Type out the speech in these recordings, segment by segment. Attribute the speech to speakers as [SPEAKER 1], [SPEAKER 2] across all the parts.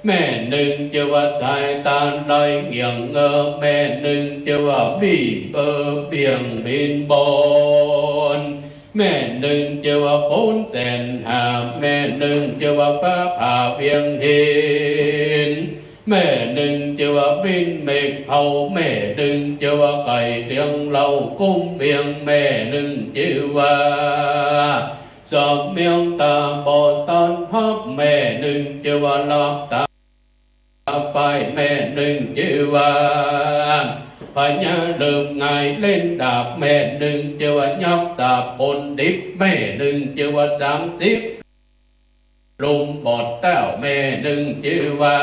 [SPEAKER 1] แม่หนึ่งจะว่าสายตาลอยเงี่ยงเงอแม่หนึ่งจะว่าบีเบี่ยงบินบนแม่หนึ่งจะว่าฝนแสนหาแม่หนึ่งจะว่าฟ้าผ่าเวียงเห็นแม่หนึ่งจะว่าบินเมฆเขาแม่หนึ่งจะว่าไก่เลี้ยงเรากุ้งเวียงแม่หนึ่งจะว่าสอบเมียงตาบอดตอนพับแม่หนึ่งจะว่าหลับตาไปแม่หนึ่งจะว่าพญาเริ่มไงเล่นดาบแม่หนึ่งจะว่ายักษ์สาบคนดิบแม่หนึ่งจะว่า30ลุมบอดเต้าแม่หนึ่งจะว่า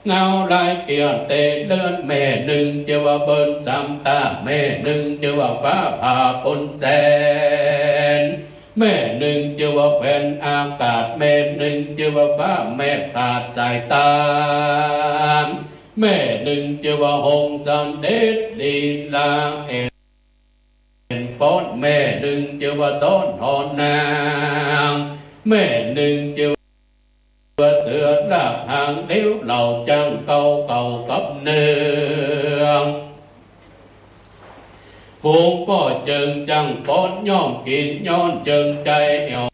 [SPEAKER 1] เงาลายเกียรเตะเลื่อนแม่หนึ่งจะว่าเบิ้ล3ตาแม่หนึ่งจะว่าฟ้าผ่าปนแสนแม่หนึ่งจะว่าแผ่นอากาศแม่หนึ่งจะว่าฟ้าแม่ขาดสายตาแม่หนึ่งจะว่าหงสันเด็ดลีลาเอ็นฟอนแม่หนึ่งจะว่าซ้อนหอนนางแม่หนึ่งจะว่าเสือลากหางเลี้ยวเหล่าจังเก่ากับเนืองฝูงก็เจิงจังปอนย่อมกินย้อนเจิงใจเอว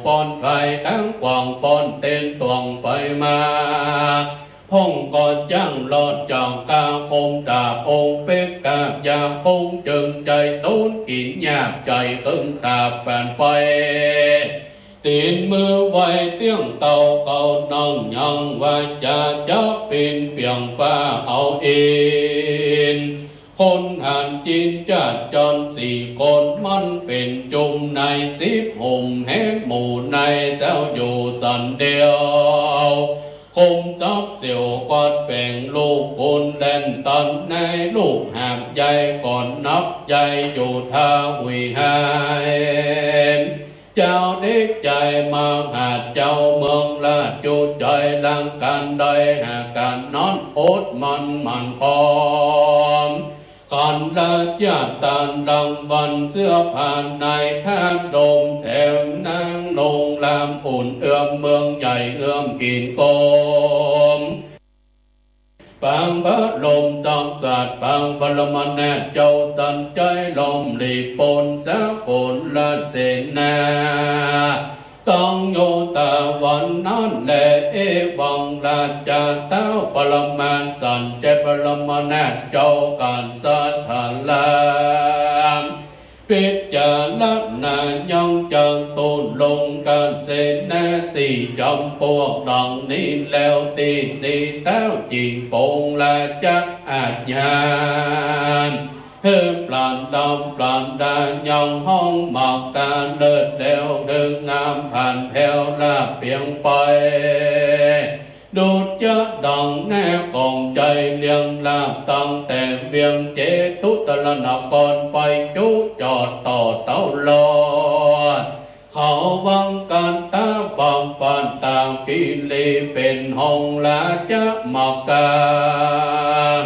[SPEAKER 1] ปอนไปทั้งกวางปอนเต้นตวงไปมาห้องก็จังรอดจองกาคมดาบองเป็กกาบยาคงเจิงใจสูญกินยากใจตึงขาบแผ่นไฟตีนมือไว้เตี้ยงเตาเขานั่งยังว่าจะปีนเปียงฟ้าเอาเองคนหันจีนจัดจน4 คนมันเป็นจุมใน10 หุ่มแห่หมู่ในเจ้าอยู่สันเดียวคมซับเสียวกอดแป่งลูกคนเล่นตันในลูกหามใหญ่ก่อนนับใหญ่อยู่ท่าหุยหายเจ้าเด็กใจมาหาเจ้าเมืองละจุดใจลังกันได้หาการนอนโอดมันคอมก่อนละญาติตานดังวันเสื้อผ่านในแทบดมแถมนางลงลามอุ่นเอื้อมเมืองใหญ่เอื้อมกินกมปางพระลมจอมสัตว์ปางบรมแนเจ้าสันใจลมหลีปนสะปนละเสนาต้องโยตาวันนั้นแลเอวังราชาเต้าปรมาสันเจปรมแนเจ้าการสัทธาลามปิจารณายังจังตูนลงการเสนาสี่จอมพวกดังนี้แล้วตีเต้าจีปงละจักอาจญานเฮือปลานดำปลานดายองห้องหมอกการเลิศแล้วเดินงามผ่านแถวลาเปียงไปดูจะดังแน่กองใจเลี้ยงลาบตั้งแต่เวียงเจตุตละนครไปจุจอดต่อเต้าลอดเขาวังการตาปองปานต่างกิเลเป็นห้องลาจะหมอกการ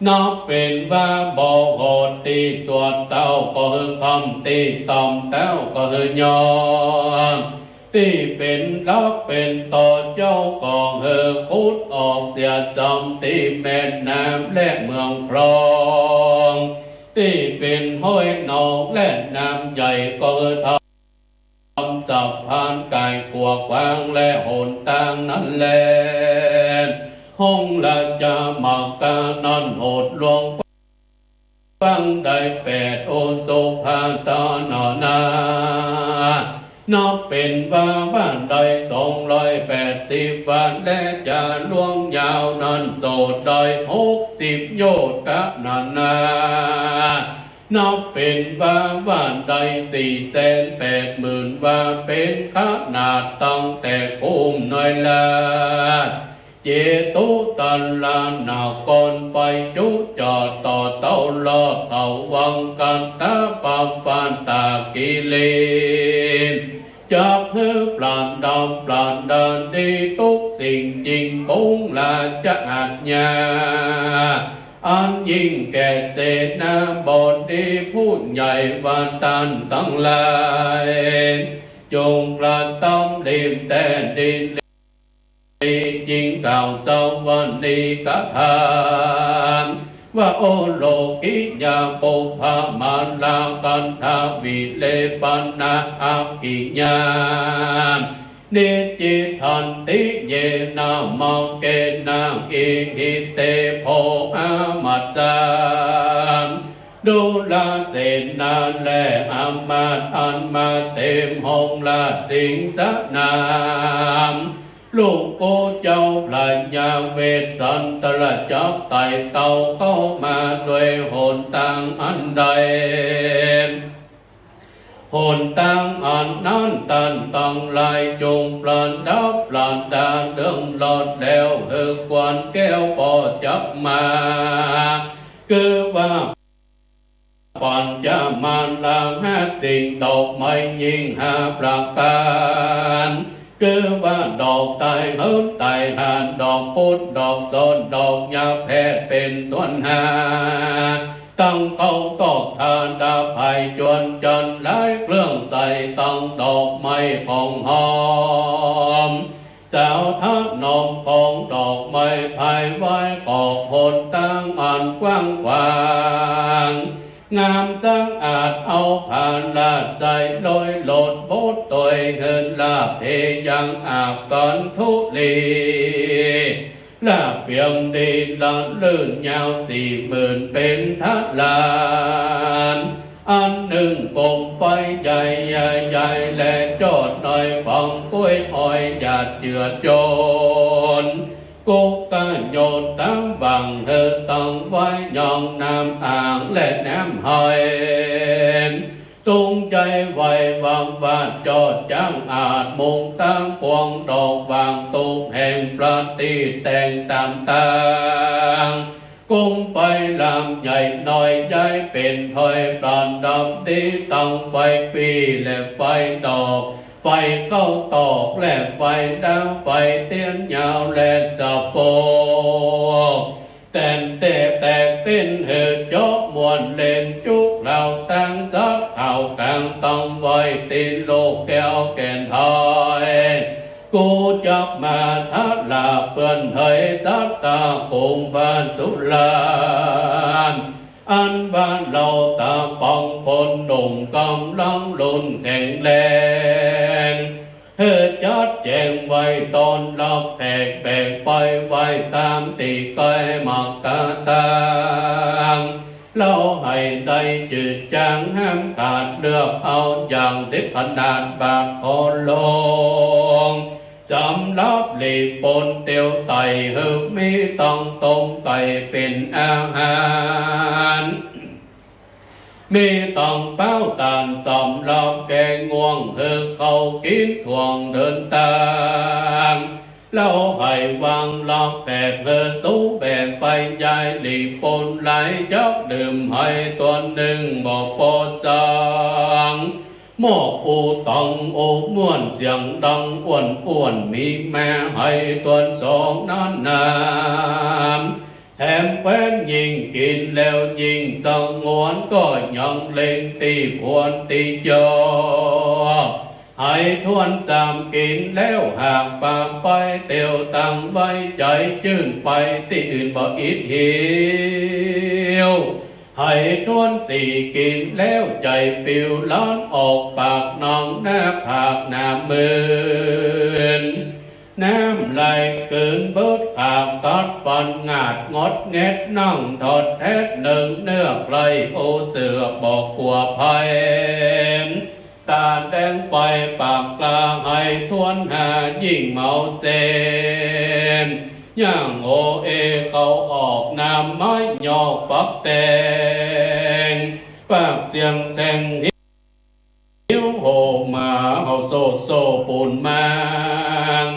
[SPEAKER 1] นับเป็นว่าบ่อโหดตีสวดเต้าก็คือคำตีต่อมเต้าก็คือยอนที่เป็นรักเป็นต่อเจ้าก็คือคุดออกเสียจำที่แม่น้ำและเมืองครองที่เป็นห้อยนอกและน้ำใหญ่ก็คือทำสัพพานกายขวากวางและหนตางนั้นแลห้องละจะมักกานันโหดลวงฟังได้8 โอโซภาตานนานับเป็นว่าบ้านใด280 วันและจะล่วงยาวนั้นโสดได้60 โยชน์กะนานับเป็นว่าบ้านใด480,000 ว่าเป็นขนาดตั้งแต่ภูมิน้อยละเจตุตันลานากรไปจุจอดต่อเต้าลอดเต้าวังกันตาปามปานตากิเลนจับเฮือปลานดำปลานดานดีทุกสิ่งจริงปุงลาจะอาจญาอันยิ่งแก่เศษนาบทดีผู้ใหญ่วานตันทั้งหลายจงประทับดินแต่ดิน กล่าวสวัสดีกถาว่าโอโลกิยาปุพามาลากันทาวิเลปนาอากิญานิจิทันติเยนามาเกนาอิหิเตโพอามัสสามดูลาเสนาและอามาตอันมาเต็มห้องลาสิงสนามลูกโกเจ้าพลายาเวทสันตระจับไต่เต่าเข้ามาด้วยหนทางอันใดหนทางอันนั้นตันต้องลายจงปลันดับปลันดาเดิมหลอดแล้วเฮือกวนแก้วพอจับมาคือว่าก่อนจะมาลางหาสิ่งดอกไม้ยิ่งหาประการคือว่าดอกไต่เฮิรไต่หานดอกพุธดอกโซนดอกยาแพทย์เป็นต้นหาตั้งเขาตอกทานดาภัยจวนจันหลายเครื่องใส่ตั้งดอกไม้ของหอมสาวทักนมของดอกไม้ภายไว้ขอบหนตั้งอันกว้างขวางงามสะอาดเอาผ่านลาดใส่ลอยโหลดโบดตัวเหินลาบเทยังอาบก่อนทุลีลาบเปี่ยมดีละลื่นยาว40,000เป็นทัดลานอันหนึ่งกลมไฟใหญ่ใหญ่ใหญ่และจอดหน่อยฟังกล้วยอ้อยหยาดเจือโจรกุกกะโยนตั้งบังเธอต้องไว้ยองน้ำอ่างและน้ำหอยตุงใจไว้วางวาดจอดจังอาจมุงตั้งพวงดอกวางตุงแห่งประตีแต่งตามต่างกุ้งไฟลามใหญ่น้อยใหญ่เป็นถอยปราณดับดีตั้งไฟปีและไฟดอกไฟเข้าตอกและไฟดาวไฟเตี้ยนยาวและจับโปแต่นเตะแตกเต้นเหือจบมวนเล่นจุกเราตั้งซัดเข่ากลางต้องไว้ตีนโลกแก้วแก่นถอยกูจับมาทัดลาเปื่อนเฮยทัดตาคงบ้านสุลานอันบ้านเราตาปองคนหนุ่มกำลังลุ่นแข็งแรงเฮือจัดแจงไว้ตอนรับแตกแบกไปไว้ตามตีไกหมักตาต่างเล่าให้ได้จืดจางห้ามขาดเลือกเอาอย่างเด็ดขนาดบาดคอลงสำรับหลีปนเตียวไตหืบมีต้องต้มไก่เป็นอาหารมีต้องเป้าตานสำรับแกงง่วงเฮือเขากินถ่วงเดินตามเล่าให้วางรับแตกเฮือตู้แบกไปยายหลีปนไหลจับดื่มให้ตัวหนึ่งบอกปอสังหมอกอูตองโอม่วนเสียงดังอ้วนอ้วนมีแม่ให้ตัวสองนั้นนามแถมแฟนยิงกินแล้วยิงสงวนก็ยังเล่งตีพวนตีจอให้ทวนสามกินแล้วหากปากไปเตียวตั้งไว้ใจจื่นไปที่อื่นบ่อิดหิวให้ทวนสี่กินแล้วใจปิวล้อนออกปากน้องหน้าผากหน้ามืนน้ำไหลเกินเบิดขาบตัดฟันงาดงดเง็ดนั่งถอดแทดหนึ่งเนื้อไกลโอเสือบอกขัวภัยตาแดงไปปากกลาให้ทวนหายิ่งเมาเซมย่างโอเอเขาออกน้ำไม้หยอกปักแตงปากเสียงแทงหิวโหมาเอาโซโซปูนมัง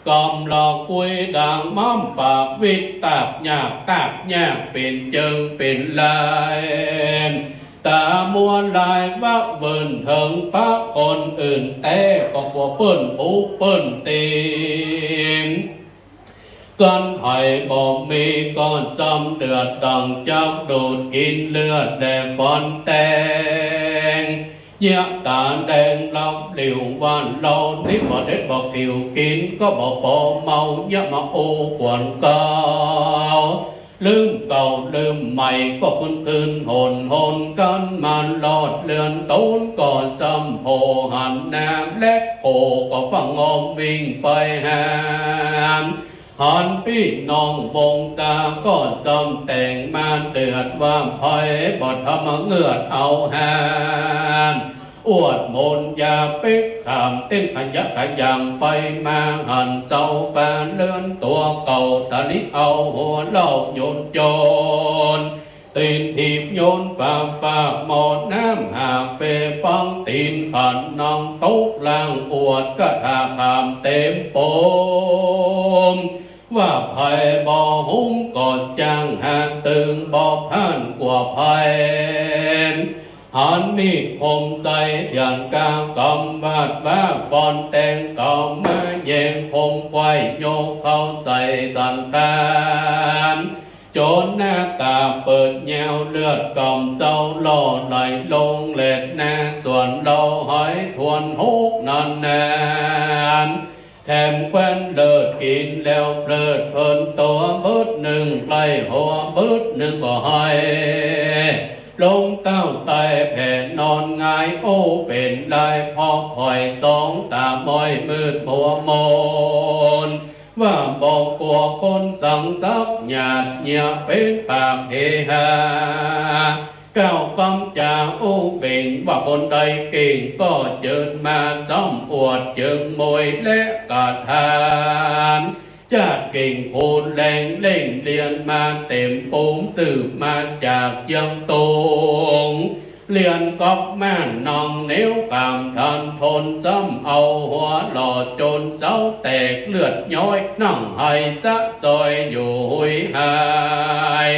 [SPEAKER 1] กำหลอกคุยดังม้อมปากวิตตากยากเป็นเจิงเป็นลายตามัวลายวะเบิ่นถึงพระคนอื่นแต่ก็บ่เปิ้นปูเปิ้นตีมก้อนไผ่บ่มีก้อนจำเดือดดังจักดูดกินเลือดแดงฟอนแตง ยะตาแดงรับเหลียววันเราที่บ่เด็ดบ่เกี่ยวกินก็บ่พอเมายะมาโอ้กวนเก่าลืมเก่าลืมใหม่ก็คืนหนกันมันหลอดเลือนต้นก่อนซ้ำโผหันน้ำและโผก็ฟังงอมวิ่งไปหามหันพี่น้องวงศาก็ซ้ำแต่งมาเดือดว่าภัยบ่ทำเงือดเอาหามอวดมนยาปิกขามเต้นขยักขยันไปมาหันเสาแฟนเลื่อนตัวเก่าตาลิเอาหัวเล่าโยนโจรตีนทีบโยนฝากหมดน้ำหากเปปังตีนขันนองตุกลางอวดกะทาขามเต็มโปมว่าภัยบ่อหุ้มกอดจางหากตึงบ่ผ่านกว่าภัยหันมีดคมใส่เถียนกากำวาดว่าฟอนแต่งกำมาแยงคมไว้โยกเข้าใส่สันตามโจนหน้าตาเปิดแนวเลือดกำเจ้าล่อไหลลงเล็ดหน้าส่วนเราหอยทวนฮุกนันนานแถมแคว้นเลิศกินแล้วเพลิดเพลินตัวบึดหนึ่งไกลหัวบึดหนึ่งก็ให้ลงเต้าไตแผ่นนอนงายโอ้เป็นลายพอคอยสองตามอยมืดผัวมนว่าบอกกลัวคนสังสักหยาดเหยียบเป็นปากเฮฮาก้าวกำจาอู้เบ่งว่าคนใดเก่งก็เจิญมาซ้ำอวดจึงมวยและกาทานชาติเก่งโคนแรงเล่งเรียนมาเต็มปูมสืบมาจากยังตงเรียนก๊อบแม่นองเนิ้วขามทันทนซ้ำเอาหัวหล่อจนเสาแตกเลือดย้อยนั่งให้ซะซอยอยู่หุยหาย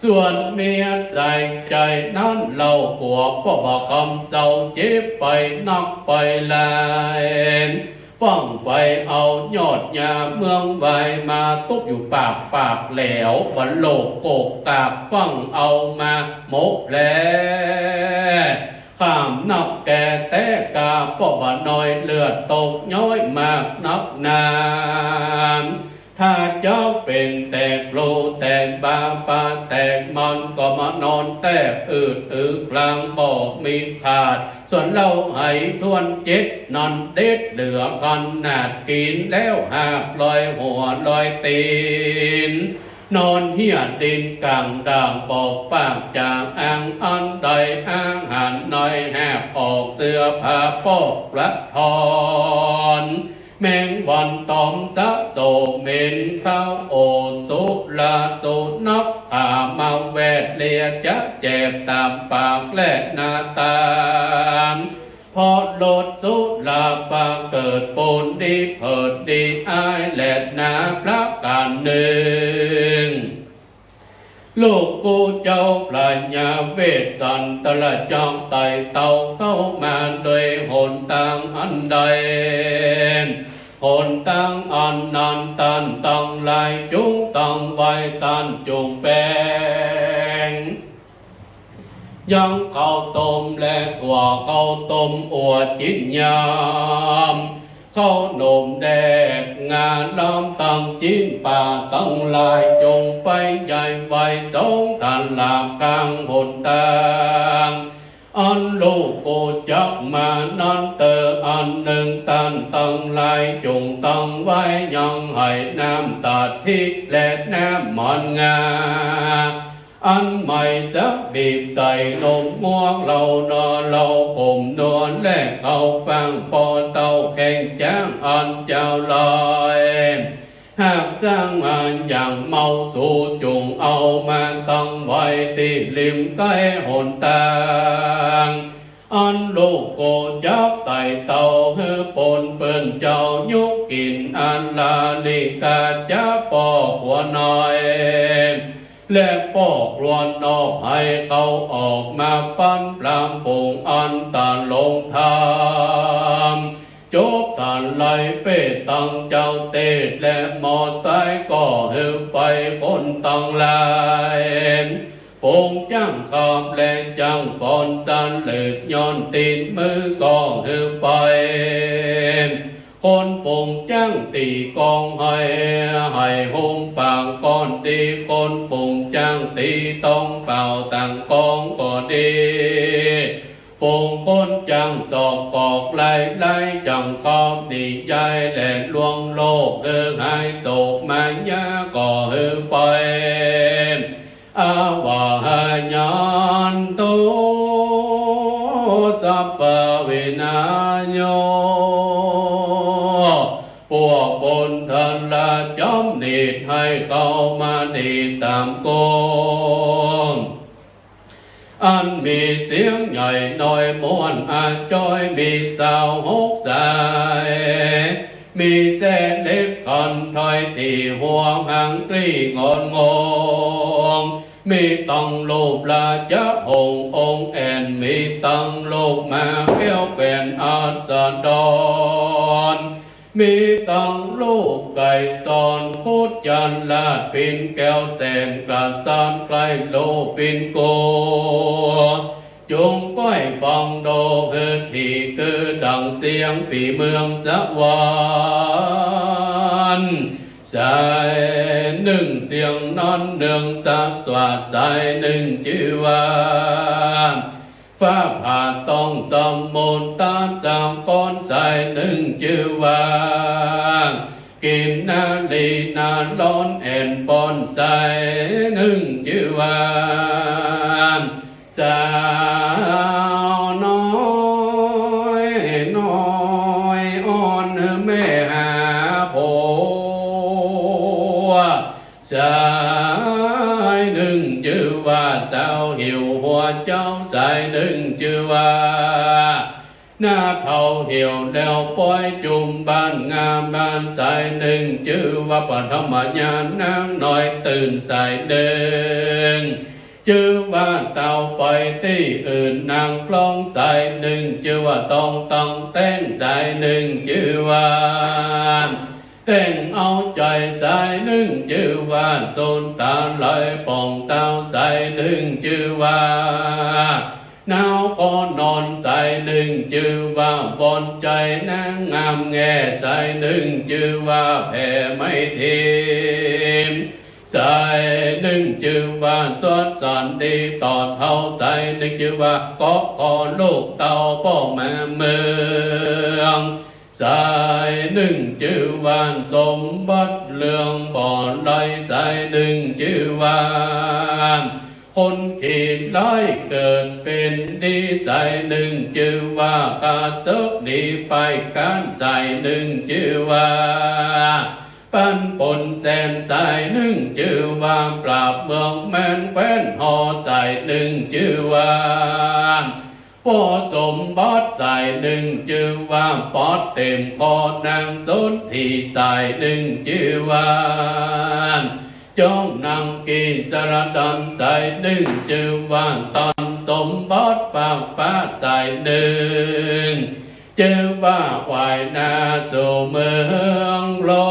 [SPEAKER 1] ส่วนเมียใจใจนั้นเราปวกก็บอกคำเศร้าเจ็บไปนักไปลายฟังไปเอายอดยาเมืองใบมาตุบอยู่ปากแหลวบันโลกโกกตากฟังเอามาโมกแลข้ามนับแก่แต่กาป้อบน้อยเลือดตกย้อยมากนักนานถ้าเจ้าเป็นแตกโลแตกบาปาแตกมันก็มานอนแตกอืดกลางบอกมีขาดส่วนเราให้ทวนเจ็ดนอนเด็ดเหลือขนาดกินแล้วหากลอยหัวลอยตีนนอนเหียดดินกลางด่างปอกปากจากอ่างอันใดอ่างหันน้อยแหบออกเสื้อผ้าปอกรัดทอนแมงวันตอมสะโสเมนข้าวโอดสุลาสุนักขามาแวดเลียจะเจ็บตามปากและหน้าตาพอโลดสุลาปาเกิดปูนดีเผิดดีอายแหลดนาพระการหนึ่งลูกกูเจ้าปราญญาเวทสันตละจองไต่เต่าเข้ามาโดยหนทางอันใดหนทางอันนันตันตังลายจุงตังไว้ตันจุงแปงยังข้าวต้มและถั่วข้าวต้มอวดจิตยามข้าวหนมแดกงานน้ำตังจิ้นป่าตั้งลายจงไปใหญ่ไว้สองทันหลากกลางหนทางอันลูกกูจักมานั้นเตออันหนึ่งตันตั้งลายจงตั้งไว้ยังให้น้ำตัดที่และน้ำมันงาอันใหม่จะบีบใส่นมม่วงเรานอนเราผมนวลและเขาฟังปอเต้าแข่งจ้างอันเจ้าลอยหากสร้างมันอย่างเมาสู่จุงเอามาตั้งไว้ตีริมใกล้หนทางอันลูกโกจับไต่เต่าเฮือปนเปิ้นเจ้ายุกกินอันลาลิกาจับปอกหัวน้อยและปอกลวนนอกให้เขาออกมาปั้นปลามผงอันตาลงทามจบตันไลเป้ตังเจ้าเตดและหมอตายก็หือไปคนตังลาย phùng chẳng khập lệ chẳng phòn san lực nhon tin mư còn hư bay con phùng chẳng tỷ con hay hung bằng con đi con phùng chẳng tỷ tông vào tặng con có đi phùng con chẳng sọt cọt lại chẳng không đi dai lệ luông lô hư hai sột mà nhá có hư bay và nhân tu sắp vì na nhô của bổn thân là chấm nịt hay câu mà đi tạm cung ăn mì tiếng nhảy nói muốn trôi mì sao hút dài mì xe lếp còn thôi thì hoang hàng tri ngon ngon mi tăng lục là chắc hùng ông en mi tăng lục mà kéo quen an san đòn mi tăng lục cày son khốt chân là pin kéo sen cả san cây lô pin cô chúng coi phòng đồ hư thì cứ đằng xiềng vì mương sắc quan sai nâng xiềng non đường sắc xoa sai nâng chữ hoa pháp hạ tông sâm môn tát sang con sai nâng chữ hoa kim na li na lon en phon sai nâng chữ hoa sao nói on mê hà phổ sai nâng chữ và sao hiểu hoa cháu sai nâng chữ và na thầu hiểu leo bói chung ban ngam ban sai nâng chữ và bản thân mà nhà năng nóiตื่นsai nâng chữ và tàu phải tí nàng phong sai nâng chữ và tông tăng tên sai nâng chữ và tên áo trời sai nâng chữ và xôn ta lời bồng tao sai nâng chữ và nào con non sai nâng chữ và von trời nắng ngam nghe sai nâng chữ và phè mấy thêm sai nâng chữ và xuất sản đi tỏ thâu sai nâng chữ và có lúc tàu bỏ mà mương sai nâng chữ và sống bất lương bỏ lời sai nâng chữ vàคนขีดร้อยเกิดเป็นดีใส่หนึ่งชื่อว่าขาดซึกหนีไปการใส่หนึ่งชื่อว่าปันปนแสนใส่หนึ่งชื่อว่าปราบเมืองแม่นแคว้นหอใส่หนึ่งชื่อว่าพอสมบัติใส่หนึ่งชื่อว่าปอดเต็มคอนางสนที่ใส่หนึ่งชื่อว่าtrong năng kỳ sa đan sai đừng chư vạn toàn sôm bót phạm phát sai đừng chư va hoài na dù mương lôm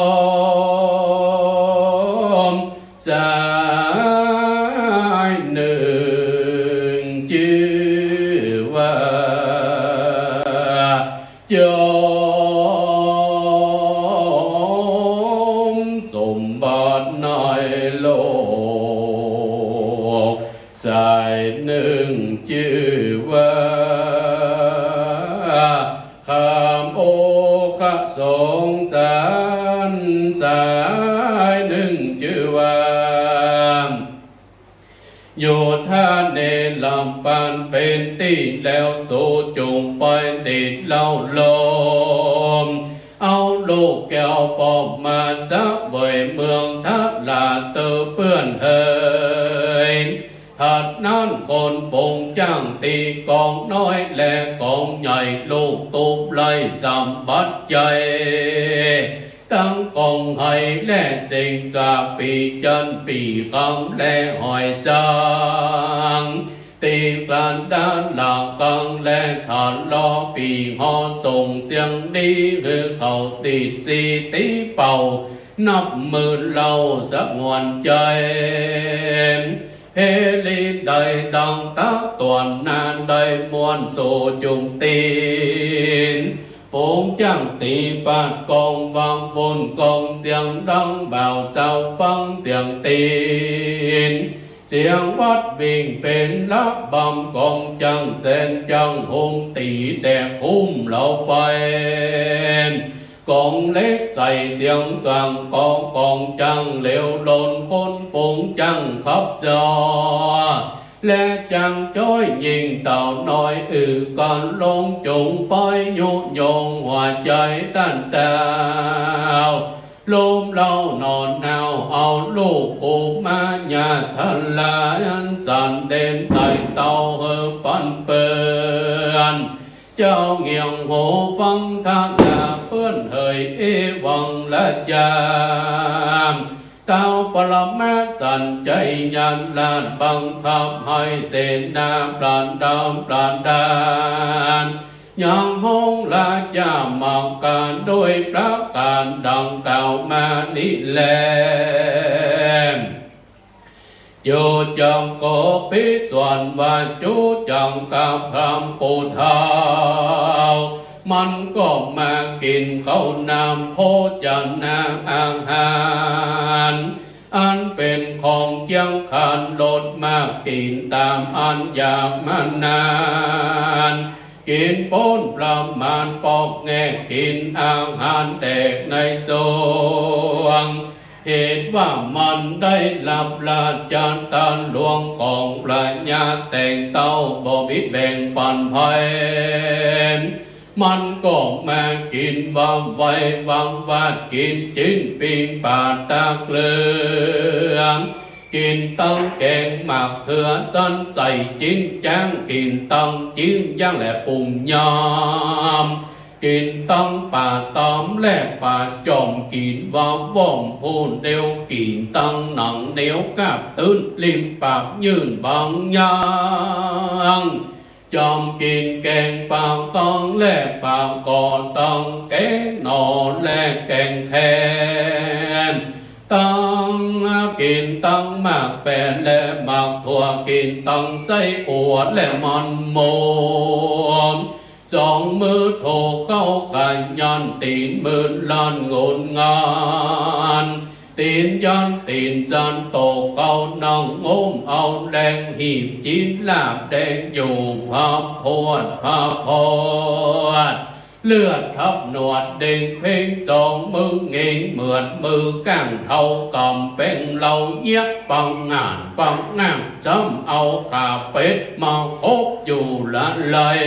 [SPEAKER 1] sai đừng chư va sai nương chư va kham ô khắc song san sai nương chư va dù tha nề làm ban bên tì leo số trùng bay đi lâu lôm áo lô kẹo bò mà giáp với mương thác là tơ bươn hơi thật nan con phùng chẳng tì con nói lẽ con nhảy lục tục lấy giảm bắt chạy tăng con hay lẽ sinh cả bị chân bị không lẽ hỏi sang tì plan đan là con lẽ thật lo bị họ dùng tiếng đi hư khẩu tì si tí bầu nắp mưa lâu giấc nguồn chơi hê ly đầy đăng tác toàn nan đầy muôn số chung tin phụng chẳng tỷ bát công vang vốn công xiềng đăng bảo sao phăng xiềng tin xiềng vắt bình bên lá bầm công chẳng sen chẳng hùng tỷ tẹt hùng lâu bay con lết dày xiềng toàn con chẳng liều lộn khôn phụng chẳng khắp gió lẽ chẳng trôi nhìn tàu nói còn lông trùng phơi nhu nhộn hòa trái tan tao lôm lâu nòn nào ao lũ cụ ma nhà thân là ăn sàn đêm tại tàu hơ phân phân cho nghiêng hồ phong thác là phương hơi ê vòng là chàm tao bà la mát sẵn chạy nhàn lan bằng pháp hai sen nam đàn đàn nhang hông là cha mặc càn đôi bác càn đằng cao ma đi lên chú chồng có biết soạn và chú chồng cam tham bồ thaoมันก็มากินข้าวนามโภชนาอาหารอันเป็นของยังขันลดมากกินตามอันอยากมานานกินปนประมาณปอกแงกินอาหารแดกในสวงเหตุว่ามันได้หลับลาจานตานหลวงของปราชญาแต่งเต้าบ่บิดแบ่งปันภัยมันก็มากินวางไว้วางวาดกินจิ้นปิงป่าตาเกลือกินตั้งแกงหมากเถื่อต้นใส่จิ้นจ้างกินตั้งจิ้นย่างแหละปุ่มยามกินตั้งป่าตอมแลกป่าจอมกินว่าว่อมพูนเดียวกินตั้งหนังเดียวกับตื้นริมปากยืนบางยางจอมกินแกงปางต้องแลกปางก่อต้องแกงหนอแลกแกงแคนต้องกินต้องหมากแปนและหมากถั่วกินต้องไส้อวดและมันโมมสองมือโถเข้ากันยันตีนมือลันงดงานตีนยันตีนจันโตเก่านั่งงมเอาแดงหีบจีนลาบแดงอยู่ภาพพวนภาพพวนเลือดทับหนวดเด้งเพ่งจองมือเง่งเหมือนมือก้างเท่ากำเป็นเหล่าเย็บปังงานจำเอาขาเป็ดมาคบอยู่ละเลย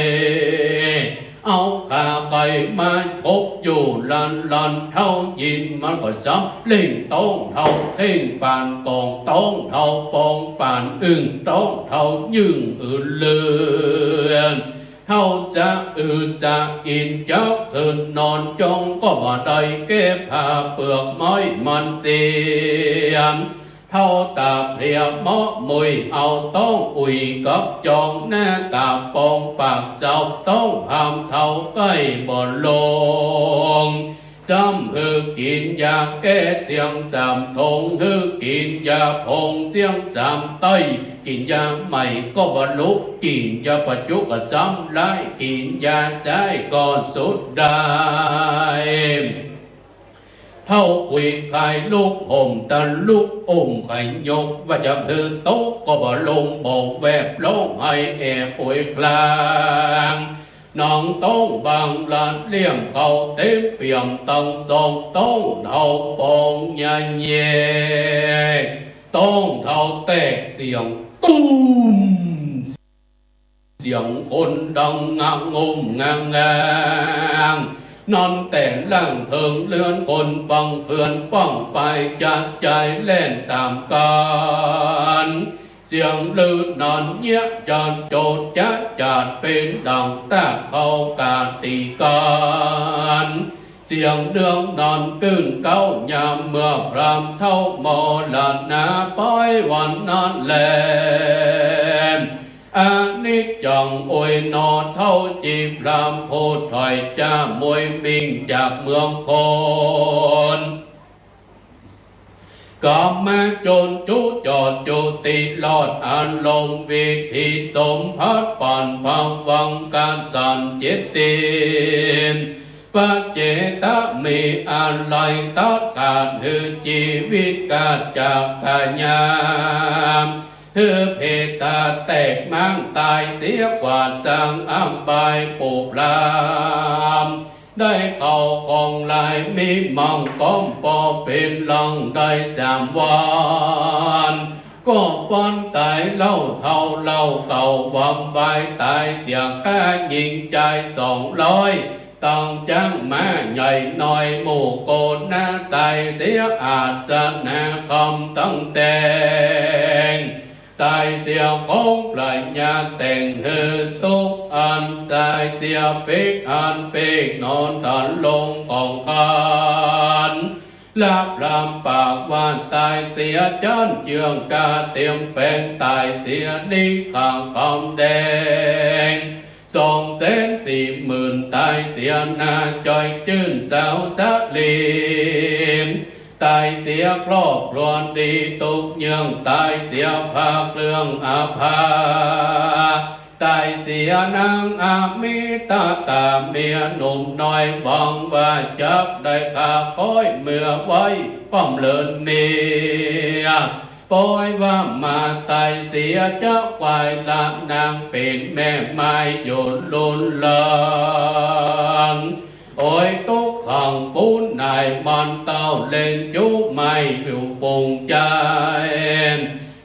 [SPEAKER 1] เอาขาไก่มาคบอยู่ลันเท่ายินมันก็ซ้ำลิงต้องเท่าเท่งปานกองต้องเท่าปองปานอึ่งต้องเท่ายึงเลือนเท่าจะจะอินจับคืนนอนจงก็บ่ได้เก็บผ้าเปลือกไม้มันเสียมเท่าตาเรียบหม้อมวยเอาต้องอุ่ยกับจองหน้าตาปองปากเจ้าต้องหามเท่าใกล้บ่ลงจำฮือกินยาแก้เสียงสามทงฮือกินยาพงเสียงสามไตกินยาใหม่ก็บรรลุกินยาปัจจุก็ซ้ำไล่กินยาใจก่อนสุดได้เท่าคุยขายลูกห่มตะลุกองค์ไข่ยกว่าจะคือโต๊ะก็บ่ลงบอกแวบลงให้แอบป่วยกลางน้องต้องบางลานเลี้ยงเขาเต็มเปี่ยมตังสองต้องเท่าปองยันเย่ต้องเท่าแตกเสียงตุ้มเสียงคนดังงางมงางนอนแต่งล่างเถิงเลื่อนคนฟังเฟือนป้องไปจัดใจเล่นตามกันเสียงลือนอนเยี้ยจัดโจดจัดเป็นดังตาเข้ากาตีกันเสียงเดืองนอนกึ่งเก้ายามเมื่อพรามเท่าหมอลานาป้อยวันนอนแลมอานิจจังอวยนอเท่าจีบรามโพถอยจ้ามวยมิงจากเมืองคน ก็มาจนจุจอดจุติลอดอารมณ์วิธีสมพัดปันภวังการสันจิตตินปัจเจตมีอะไรตัดขาดหือชีวิตกาจากขญามหือเพตาแตกมั่งตายเสียกว่าจังอัมบายปูปลามได้เข้าของลายมีมังก้อมปอเป็นลังได้3 วันก็ป้อนตายเล่าเท่าเล่าเก่าบำไว้ตายเสียค่ายิงใจ200ต้องจังมาใหญ่หน่อยหมู่โกนหน้าตายเสียอาจจะนาคำตั้งแต่งตายเสียของปลายญาแต่งเฮือตุกอันตายเสียเป็กอันเป็กนอนตันลงของกันลาบลำปากว่านตายเสียจันเจืองกาเตรียมแฟนตายเสียดีข้างคำแดง240,000ตายเสียนาจอยจื้นสาวตะลีมตายเสียครอบครัวดีตุกยังตายเสียภาคเรื่องอาภาตายเสียนางอามิตาตาเมียหนุ่มน้อยหวังว่าจับได้ข้าคอยเมื่อไว้ป้อมเลินเมียปล่อยว่ามาตายเสียเจ้าควายละนางเป็นแม่ไม้หยุดลุนเลิงโอ้ยตุกขังปูนนายมันเต้าเล่นจุไม่อยู่ฟงใจ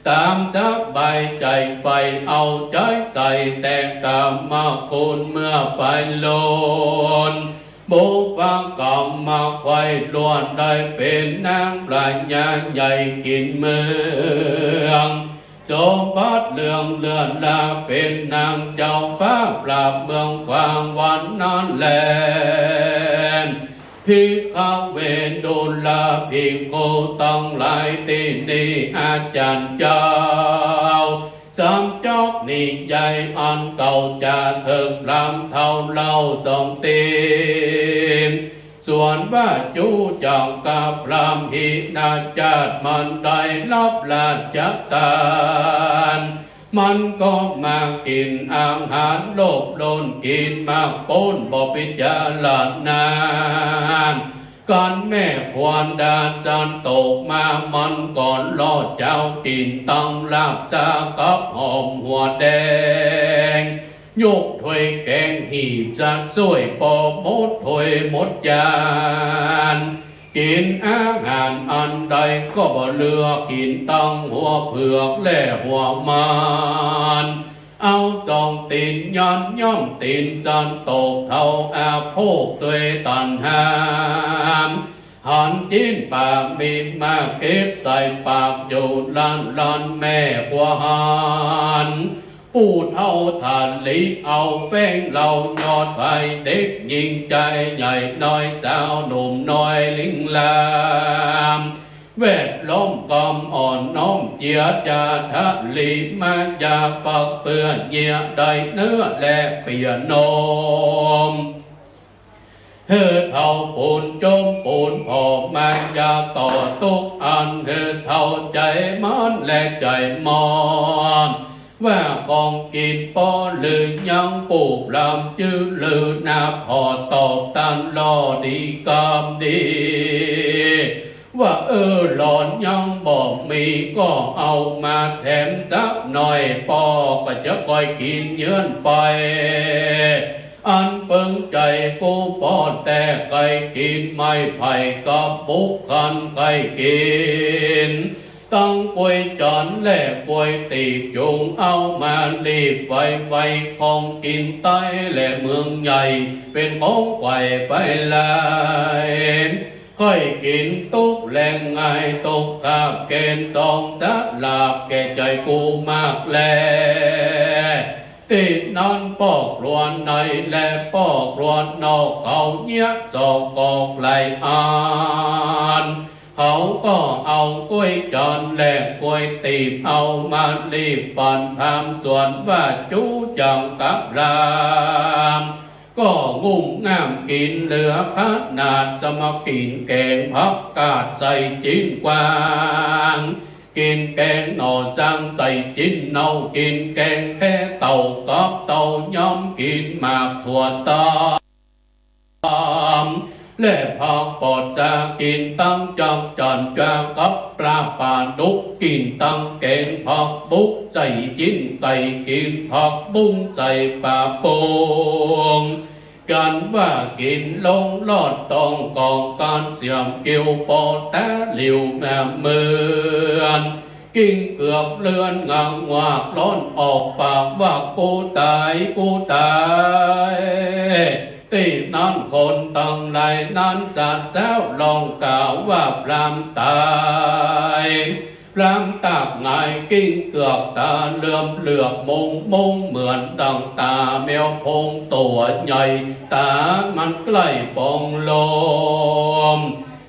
[SPEAKER 1] ตามสบายใจไฟเอาใจใส่แต่กรรมาคุณเมื่อไปโลนบุปกรรมมาไฟล้วนได้เป็นนางปราญญาใหญ่กินเมืองสมบัติเรื่องเลื่อนลาเป็นนางเจ้าฟ้าปราบเมืองความวันนั้นแลพิฆาเวนโดลาภิกขุต้องหลายตีนี้อาจารย์เจ้าสามจอกนี่ใหญ่อันเก่าจะถึงลำเท่าเล่าสองตีนส่วนว่าจูจังกับพรามหินาจาดมันได้รับราชทานมันก็มากินอาหารโลภโลนกินมากปนบ่พิจารณาก่อนแม่ควรดาจันตกมามันก่อนรอเจ้ากินต้องลาบจากับหอมหัวแดงยกถ้วยแกงหีบจัดสวยปอมดถ้วยมดจานกินอาหารอันใดก็บ่เลือกกินต้องหัวเผือกและหัวมันเอาจองตีนย้อนย่อมตีนจันตกเท่าอาโพกด้วยตันหามหันจิ้นปากมีมาเก็บใส่ปากอยู่ลันแม่กว่าหันผู้เท่าทานลิเอาแป้งเหล่ายอดไฟเด็กยิงใจใหญ่น้อยสาวหนุ่มน้อยลิงลามเวทล้มกอมอ่อนน้อมเจียจาทะลีมายาปักเปื่อเยียได้เนื้อและเปียนมเฮือเท่าปูนจมปูนพอมายาต่อทุกอันเฮือเท่าใจมันและใจมอนว่าของกินปอลือยังปูบลำจื้อลือนาพอตอบตันรอดีกามดีว่าหลอนยังบอกมีก็เอามาแถมสักหน่อยปอก็จะคอยกินเยือนไปอันเปิงใจกูปอแต่ไก่กินไม่ไผ่กับบุกคันไก่กินตั้งกวยจอนและกวยตีจุงเอามารีบไวของกินใต้และเมืองใหญ่เป็นของไก่ไปเลยค่อยกินตุกแรงไงตุกกาบเกณฑ์จองสักหลาบแก่ใจกูมากแลติดนอนปอกลวนในและปอกลวนนอกเขาเนี้ยสอกกอกไหลอ่านเขาก็เอากล้วยจอนและกล้วยตีบเอามารีบปั่นทำส่วนว่าจูจังกับราม ก็งุ่มงามกินเหลือขนาดจะมากินแกงผักกาดใส่จิ้นกวางกินแกงหน่อจางใส่จิ้นเนากินแกงแค่เต่ากับเต่าย้อมกินหมากถั่วตาและผักปอดจะกินตั้งจังจันจากับปลาปาดุกกินตั้งแกงผักบุกใส่จิ้นไก่กินผักบุ้งใส่ปลาโป่งกันว่ากินลงลอดตองกองการเสียมเกี่ยวปอแต้หลิวแม่เมือนกินเกือบเลือนงางวากร้อนออกปากว่ากูตายกูตายตีนั้นคนตั้งไหลนั้นจัดเจ้าลองกล่าวว่าพรามตายพรามตากไงกิ้งเกือบตาเหลื่อมเหลือกมงเหมือนดังตาแมวพงตัวใหญ่ตามันใกล้ปองลม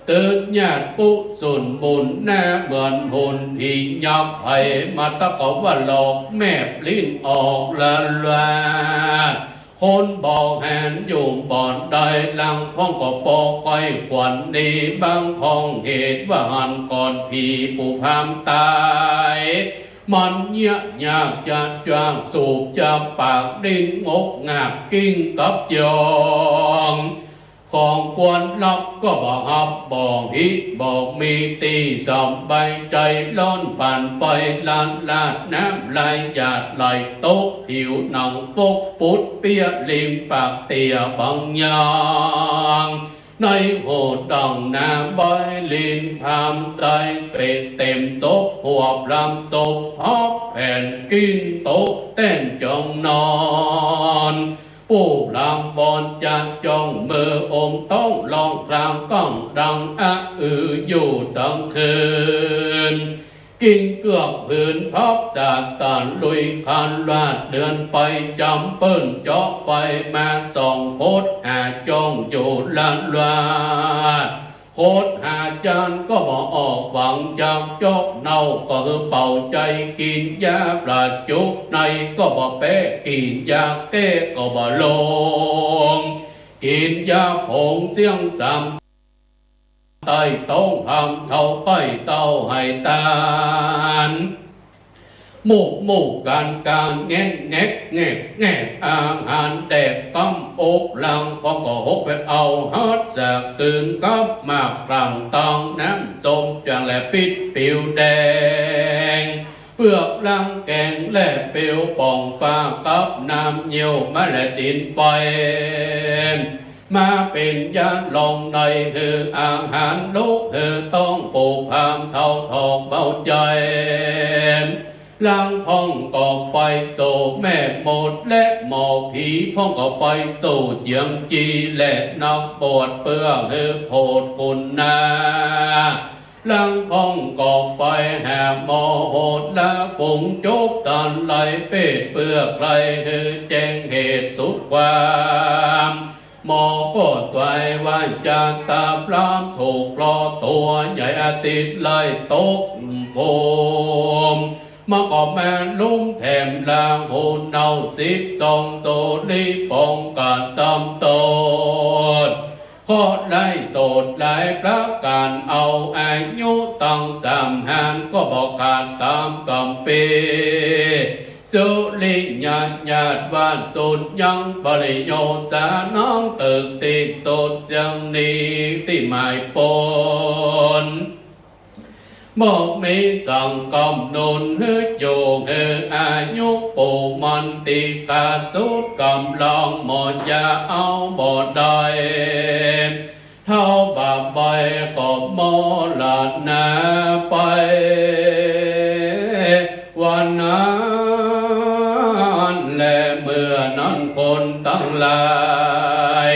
[SPEAKER 1] ตื่นญาติปุสุนบุญแน่เหมือนหุ่นผียับไผ่มาตะกอบว่าหลอกแม่ปลิ้นออกละละคนบอกแหนอยู่บ่อนใดลังพ้องก็ปอกไปขวัญนี้บางพ้องเหตุว่าหันก่อนผีผู้พามตายมันเยอะยากจะจางสูบจะปากดิ้นงกงากกิ้งกับยองของควรรับก็บอกอับบอกฮิบอกมีตีสมใบใจร้อนผ่านไฟลานลาดน้ำไหลหยาดไหลตกผิวหนังฟกปุดเปียริมปากเตียบางยางในโหดดังน้ำใบลินพามใจเปรตเต็มตกหัวพรำตกพอบแผ่นกินตกเต้นจงนอนผู้ลำบอนจากจองมืออมต้องลองกลางก้องดังอะอยู่ตั้งคืนกินเกือบผืนพับจากตานลุยคันลาดเดินไปจำเปิ้นเจาะไฟมาส่องโคตรหาจองอยู่ลานลาดโคตรหาจานก็บอกออกหวังจากจกเน่าก็คือเป่าใจกินยาปลาจุกในก็บอกเป๊ะกินยาเต้ก็บอกลงกินยาผงเสียงจำไต้ต้องทำเท่าไปเต้าให้ตานหมู่การแง่แงกอาหารแดกต้มอบลังพอก็หกไปเอาฮัดจากตื่นกับมากกลางตองน้ำส้มจังและปิดผิวแดงเปลือกลังแกงและเปียวป่องฟ้ากับน้ำเยี่ยวมาและดินไฟมาเป็นยาลองในคืออาหารลูกคือต้องปูพามเท่าทองเบาใจลังพองก็ไปสู่แม่หมดและหมอผีพองก็ไปสู่เจียงจีและนักปวดเปื้อคือโพดคุณนาลังพองก็ไปแห่หมอโหดและฝุงจุบตันไหลเป็ดเปื้อใครคือแจ้งเหตุสุดความหมอก็ตวยว่าจากตาพรามถูกรอตัวใหญ่อาทิตย์ไล่ตกโพมมาก็แม่ลุ่มแถมลางหูเนาสิบสองโซลีปองการตำตนขอได้โสดหลายพระการเอาอายุตั้งสามหันก็บอกขาดตามกำปีสุริญญาติวานสุดยังบริโยจาน้องตึกติดสดยังนี้ที่หมายปนบอกมีสั่งกำนุนฮึดโยงอายุปูมันติกาสุดกำลังหมดยาเอาบ่ได้เท่าบาปใบก็มอลาดนาไปวันนั้นและเมื่อนั้นคนตั้งหลาย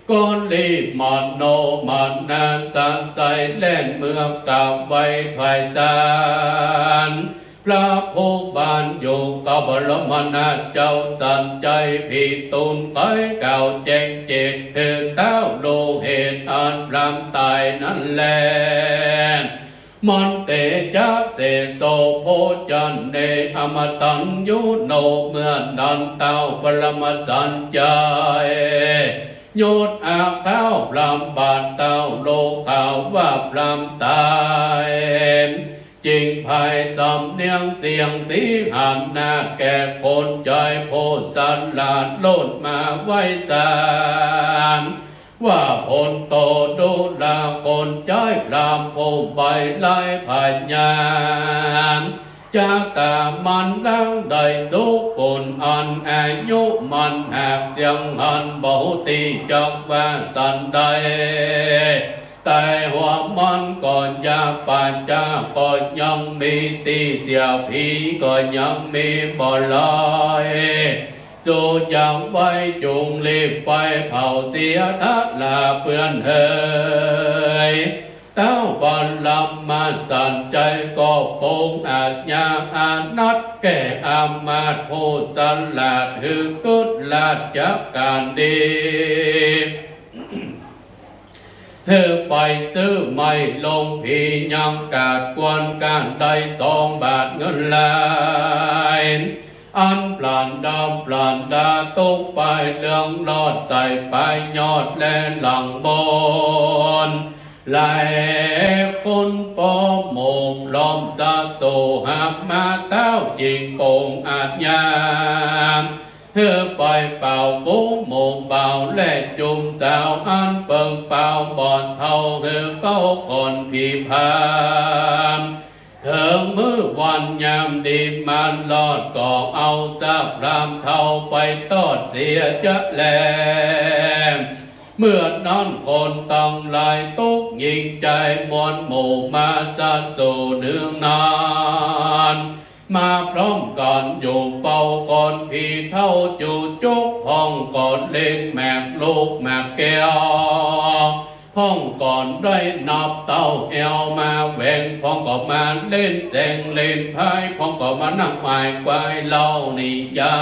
[SPEAKER 1] ก็รีบหมดโนหมดนานสันใจเล่นเมืองกับไว้ถวายสารพระผู้บานอยู่กับบรมนาถเจ้าสันใจผีตุนไปเก่าแจ้งเจตคือเต้าโลเหตุอันพรามตายนั่นแล มันเตจะเสโสโพจันเนอมตัญยุโนเมื่อนันเต้าปรมาสัญจายโยดอาข้าวพรำบาดเต้าโลข่าวว่าพรำตายจริงภายสำเนียงเสียงสีหันหน้าแก่คนใจโพสันลาดโลดมาไว้สามว่าผลโตดูลาคนใจพรำผู้ใบไล่ผัญญาจากตามันดังใดสุกุลอันอายุมันหากเสียงหันบ่ตีจักว่าสันใดแต่หัวมันก่อนยาปัจจาก็ยังมีตีเสียผีก็ยังมีบ่ลอยสู่อย่างไว้จุงรีบไปเผาเสียทัดลาเปื่อนเฮยเต้าบันลำมาสั่นใจก็ปงอาจยาอานัดแก่อามาตโพสันลาดหือกุดลาดจักการดีเธอไปซื้อไม่ลงพียังกาดกวนการได้2 บาทเงินลายอันปลานดำปลานดาตกไปเรื่องลอดใส่ไปยอดและหลังบนหลายคนปอมมล้อมสะโสหับมาเต้าจริงโป่งอาจยามเธอไปเป่าฟูหมู่เป่าและจุ่มสาวอันเปิงเป่าบ่อนเท่าเธอเฝ้าคนผีพามเธอมือวันยามดีมันลอดก่อเอาจับรามเท่าไปตอดเสียจะแลเมื่อนั้นคนตั้งหลายตุกยิงใจมวลหมู่มาจัดสู่เนืองนานมาพร้อมกันอยู่เฝ้าก่อนพี่เท่าจูจุกห้องก่อนเล่นแมกลูกแมกแก้วห้องก่อนได้นับเต้าแอวมาแหวงห้องก็มาเล่นแจงเล่นไพ่ห้องก็มานั่งหมายควายเล่านิยา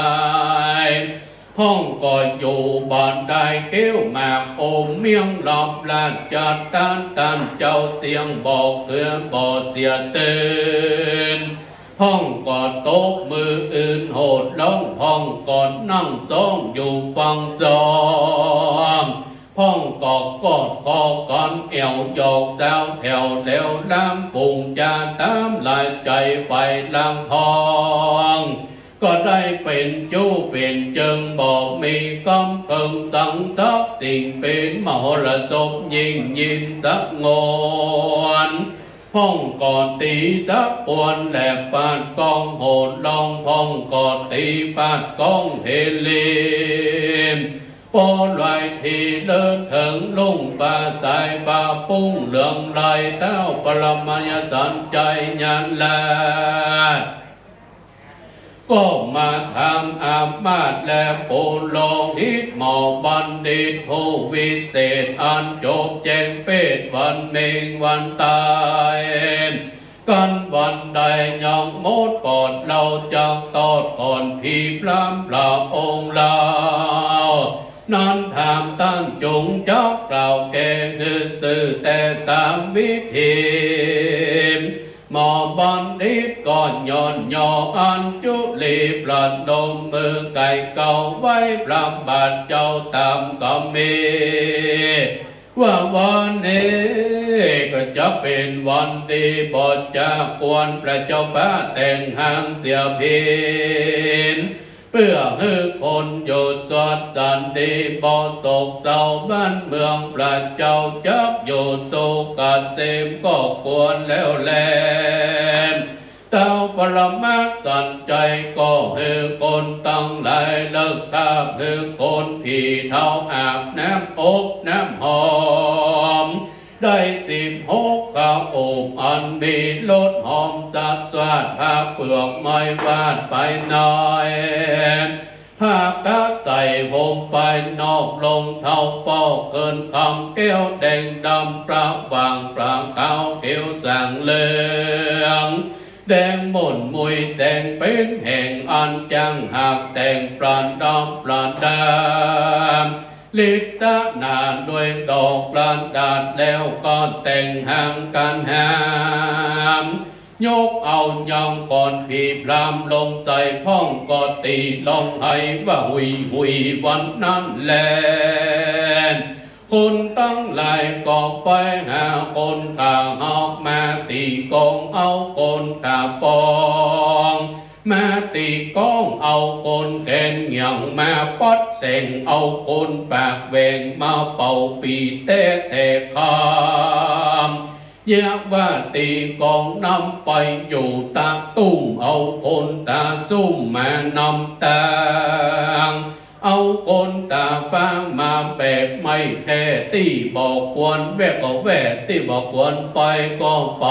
[SPEAKER 1] ยห้องก็อยู่บ้านได้เกี้ยวหมากโอมเมียงหลับลาดจัดตันเจ้าเสียงบอกเตือนบอกเสียตื่นห้องกอดโต๊ะมืออื่นโหดล้องห้องกอดนั่งจ้องอยู่ฟังซ้อมห้องกอดกอดคอกันเอวหยอกสาวแถวแล้วล้ำปุ่งจาตามลายใจไฟลังทองก็ได้เป็นจู้เป็นเจิงบอกมีกำเพิ่งสังทักสิ่งเป็นมหรสพยิ่งยินสักงอนห้องกอดตีสักปวนแหลกปาดกองโหดลองห้องกอดตีปาดกองเฮลีมปอลอยทีเลิศถึงลุ่งป่าใจป่าปุ้งเหลืองลายเต้าปรมัยสันใจยันลาก็มาทำอามาตและปูลงฮิตหมอบัณฑิตผู้วิเศษอันจบแจงเป็ดวันเมงวันตายกันวันใดยังมดปอดเราจากตอดก่อนพี่พรำพระองค์เรานั้นทำตั้งจุงจักเราแก่คือสื่อแต่ตามวิธีหมอบัณฑิตก่อนย้อนย่ออันจุลีปลัดดมมือไก่เก่าไว้พระบาทเจ้าตามก็มีว่าวันนี้ก็จะเป็นวันดีบอดจะควรพระเจ้าฟ้าแต่งหางเสียพินเพื่อให้คนอยู่สดสันดีบ่โศกเศร้าบ้านเมืองพระเจ้าจักอยู่โศกเกษมก็ควรแล้วแลเต้าปรมักสันใจก็ให้คนตั้งหลายเลิกข้าให้คนผีเท้าอาบน้ำอบน้ำหอมได้16ข้าวอบอันมีรสหอมจัดสวาดผ้าเปลือกไม้วาดไปหน่อยผ้ากะใส่ห่มไปนอกลงเท้าเป้าเกินคำแก้วแดงดำประวางประขาวเขียวสั่งเหลืองแดงหม่นมุยแสงเป็นแห่งอันจังหากแต่งปราณดำปราณดำลิกษณาด้วยดอกปราณดาษแล้วก็แต่งห่างกันหา ยกเอายังก่อนผีพรามลงใส่พ้องก็ตีลงให้ว่าหุยหุยวันนั้นแลคนตั้งหลายก็ไปหาคนข่าออกมาตีกองเอาคนข่าปองมาตีกองเอาคนแขนเหยี่ยงมาปัดเสงเอาคนปากแหวงมาเป่าปีเต้เตะคามเยาว่าตีกองนำไปอยู่ตาตุ้มเอาคนตาซุ่มมานำตางเอาคนตาฟ้ามาแบกไม่แค่ตีบอกควรแวกก็แวกตีบอกควรไปก็ไป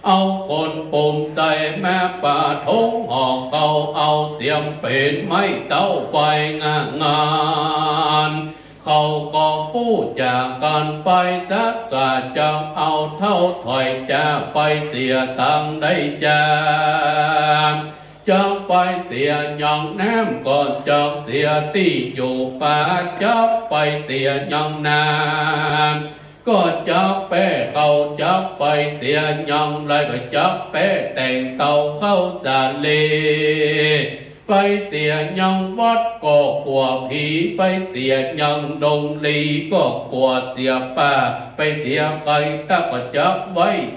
[SPEAKER 1] เอาคนปุ่มใส่แม่ป่าทงหอกเขาเอาเสียมเป็นไม้เต้าไปงานเขาก็พูดจากกันไปสักจะเอาเท่าถอยจะไปเสียตังได้จางจะไปเสียยังน้ำก่อนจะเสียที่อยู่ป่าจะไปเสียยังน้ำก็จะแป้เขาจะไปเสียยังไรก็จะแป้แต่งเต่าเข้าสาลีไปเสียยังวัดก็กลัวผีไปเสียยังดงลีก็กลัวเสียป่าไปเสียไก่ตะก็จับไว้